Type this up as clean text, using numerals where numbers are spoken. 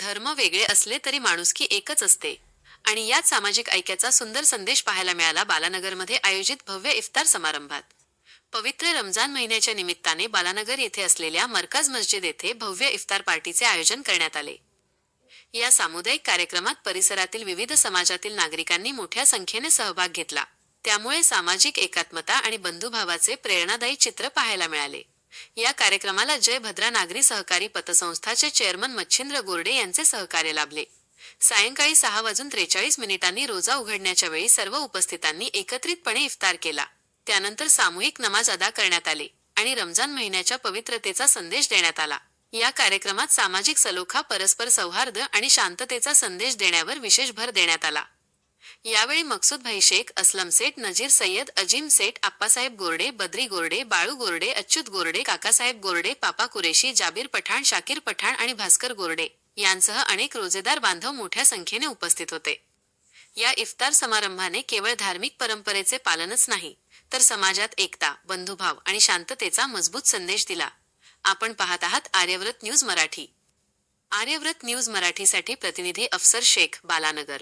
धर्म वेगळे असले तरी माणुसकी एकच असते आणि याच सामाजिक ऐक्याचा सुंदर संदेश पाहायला मिळाला बालानगरमध्ये आयोजित भव्य इफ्तार समारंभात. पवित्र रमजान महिन्याच्या निमित्ताने बालानगर येथे असलेल्या मरकज मस्जिद येथे भव्य इफ्तार पार्टीचे आयोजन करण्यात आले. या सामुदायिक कार्यक्रमात परिसरातील विविध समाजातील नागरिकांनी मोठ्या संख्येने सहभाग घेतला. त्यामुळे सामाजिक एकात्मता आणि बंधुभावाचे प्रेरणादायी चित्र पाहायला मिळाले. या कार्यक्रमाला जय भद्रा नागरी सहकारी पतसंस्थाचे चेअरमन मच्छिंद्र गोरडे यांचे सहकार्य लाभले. सायंकाळी 6:43 रोजा उघडण्याच्या वेळी सर्व उपस्थितांनी एकत्रितपणे इफ्तार केला. त्यानंतर सामूहिक नमाज अदा करण्यात आले आणि रमजान महिन्याच्या पवित्रतेचा संदेश देण्यात आला. या कार्यक्रमात सामाजिक सलोखा, परस्पर सौहार्द आणि शांततेचा संदेश देण्यावर विशेष भर देण्यात आला. यावेळी मकसूद भाई शेख, असलम सेठ, नजीर सय्यद, अजीम सेठ, आप्पासाहेब गोरडे, बद्री गोरडे, बाळू गोरडे, अच्युत गोरडे, काकासाहेब गोरडे, पापा कुरेशी, जाबीर पठाण, शाकीर पठाण आणि भास्कर गोरडे यांसह अनेक रोजेदार बांधव मोठ्या संख्येने उपस्थित होते. या इफ्तार समारंभाने केवळ धार्मिक परंपरेचे पालनच नाही, तर समाजात एकता, बंधुभाव आणि शांततेचा मजबूत संदेश दिला. आपण पाहत आहात आर्यव्रत न्यूज मराठी. आर्यव्रत न्यूज मराठीसाठी प्रतिनिधी अफसर शेख, बालानगर.